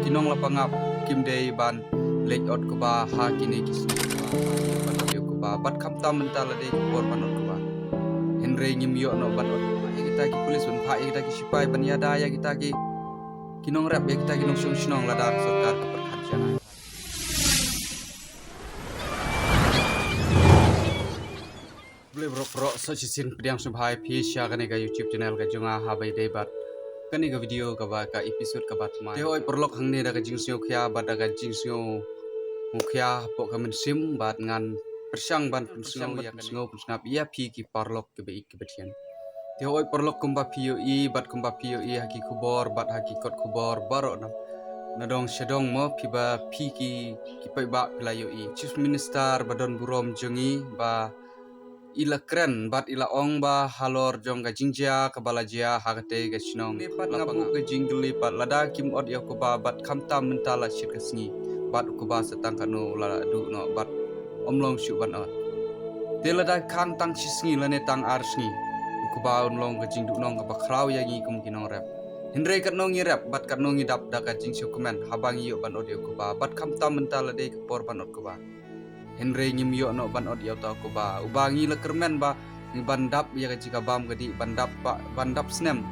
kinong lapangap kim day ban late out ko ba ha kini kisni ban audio ko ba bat kam tam mentala de por ban ko ba Henry ngim yo no ban ya kita ki polis ban pha ya kita ki sipai ban yada ya kita ki kinong rap ya kita kinong sung sinong ladar sarkar ka perkhidmatan boleh rok so sin pediang subhai phi sya kane ka YouTube channel ka junga ha bai dei bat kani ka video ka ba ka episode ka bat mai te oi perlok hang ne da ka jingsio khya bat da ka jingsio mukhya po ka men sim bat ngan persang ban persang ya persang persang ia phi ki parlok ke be ki betian te oi perlok kumba phi i bat kumba phi i haki kubor bat haki kot kubor baro na dong sedong mo phi ba phi ki pai ba pelayo i chief minister badon burom jongi ba ila kren bat ila ong ba halor jong ga jingjia ka balajia hagate ga sinong pat ngabu ga jingli pat lada kim od ya ko ba bat khamta mentala shit ka sngi bat ko ba satang kanu la du no bat omlong shu ban on te lada khang tang sisngi lane tang ar sngi ko ba omlong ga jingdu nong ka ba kraw ya ngi kum kinong rap hindre kat nong ngi rap bat kat nong ngi dap da ka jing shu komen habang yo ban od ya ko ba bat khamta mentala de ka por ban od ko ba Henry ngim yo no ban od yo ta ko ba ubangi le kermen ba ni bandap ya ka jika bam gadi bandap snem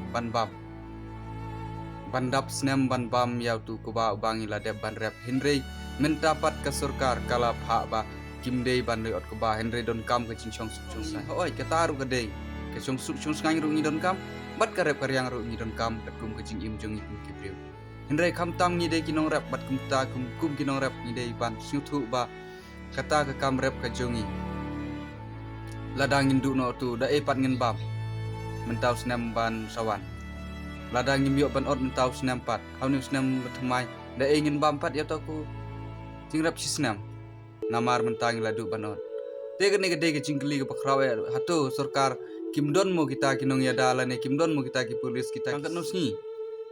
bandap snem ban bam ya tu ko ba ubangi la de ban rap Henry mentapat ke surkar kala pha ba kim dei ban le od ko ba Henry don kam ke chingchong suk sai oi ka taru ke dei ke chong suk chung ngai ru ni don kam bat ka rap karyang ru ni don kam kat kum ke ching im jong ni ki priu Henry kam tam ni dei kinong rap bat kum ta kum kinong rap ni dei ban siu thu ba kata ke kam rep ka jongi ladang indu no tu da epat ngin bam mentau senam ban sawan ladang ngim yo ban od mentau senam pat hau ni senam thmai da ngin bam pat ya to ku jing rep senam namar mentang ladu ban od te gane gede ke jingli ke pakrawe hatu sarkar kimdon mo kita kinong yada lane kimdon mo kita ki polis kita kan no sni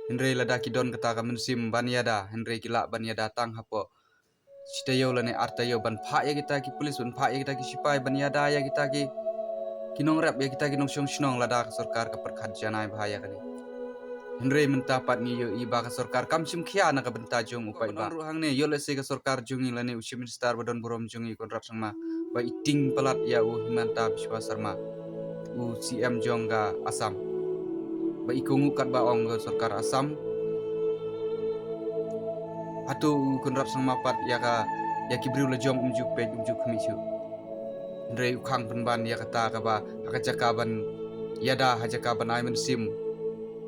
Henry lada ki don kata ka mensim ban yada Henry kila ban yada tang hapo Sitayo lane artayo ban pha ya kita ki polis ban pha ya kita ki sipai ban yada ya kita ki kinong rap ya kita kinong song sinong lada ka sarkar ka perkhat janai bahaya kani Henry menta pat ni yo iba ka sarkar kam sim khia na ka benta jong upai ba ru hang ne yo le se ka sarkar jungi lane uchi minister badon borom jungi kon rap sangma ba iting palat ya u himanta biswa sarma u CM jongga asam ba ikungu kat ba ong sarkar asam atu kunrap sang mapat ya kibriu la jong umju pe umju khmichu ndrei ukhang penban ya kata ka ba akajaka ban yada hajaka ban ai sim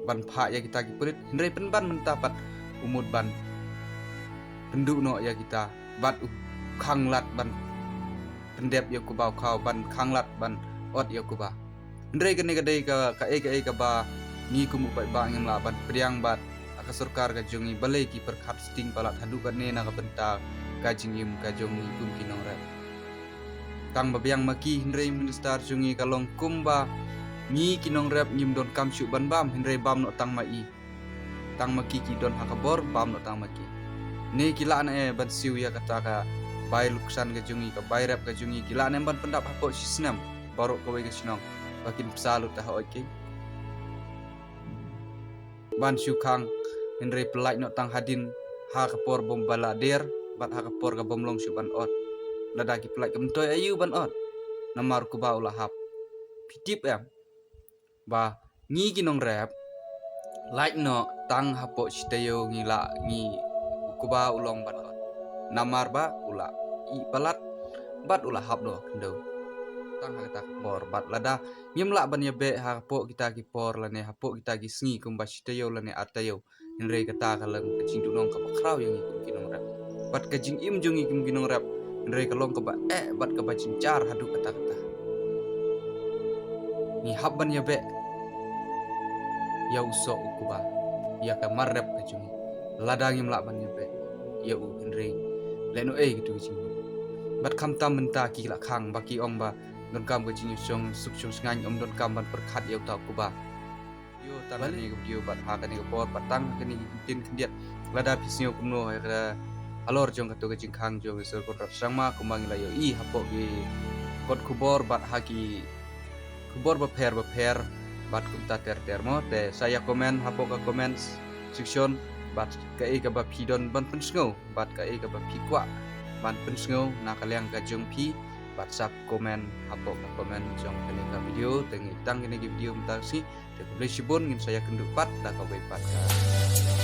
ban pha ya kita ki purit ndrei penban mentapat umut ban pendu no ya kita bat khang lat ban pendep ya ku ba khau ban khang lat ban ot ya ku ba ndrei ka ne ka dei ka ba ni ku mu ba ngim la ban priang bat ka sarkar ka jongi balai ki perkhat sting palat hadu ka ne na ka benta ka jingim ka jongi kum kinong rap tang babyang maki Henry minister jongi ka long kumba ni kinong rap nyim don kam shu ban bam Henry bam no tang mai tang maki ki don hakabor bam no tang maki ne kila na ban siu ya kata ka bai luksan ka jongi ka bai rap ka jongi kila na ban pendap hapo sisnam baru ka wai ka sinong bakin psalu ta hoike ban syukang Henry pelai no tang hadin ha kapor bom balader bat ha kapor ka bomlong syuban ot ladaki pelai kemtoy ayu ban ot namar ku ba ulahap pitip em ba ngi ginong rap like no tang hapo sitayo ngila ngi ku ba ulong ban ot namar ba ula I palat bat ulahap do kendo tang ha kata kapor bat lada ngimla ban ya be ha hapo kita ki por lane hapo kita ki sngi kumba sitayo lane atayo Henry kata kalang kajing dunong ka pakraw yang ikum kinong rap bat kajing im jong ikum kinong rap Henry kalong ka ba bat ka ba cincar hadu kata ni habban ya be ya uso ku ba ya ka marrap kajing ladang im la ban ya be ya u Henry leno gitu kajing bat kam tam menta ki la khang baki ong ba don kam kajing song suk sung ngai don kam ban perkhat ya ta ku ba yo tanah ni video bat ha kani por patang kani tin kendiat lada pisnyo kumno ya kada alor jong katu kajing khang jong ser kon rap sangma kumang la yo I hapo gi kot kubor bat haki kubor ba pher bat kumta ter mo te saya komen hapo ka comments section bat ka e ka ba phi don ban pen sngo bat ka e ka ba phi kwa ban pen sngo na ka liang ka jong phi bat sap komen hapo ka komen jong kene ka video tengi tang kene video mta si te publish bon ngin saya kenduk pat da ka we pat ka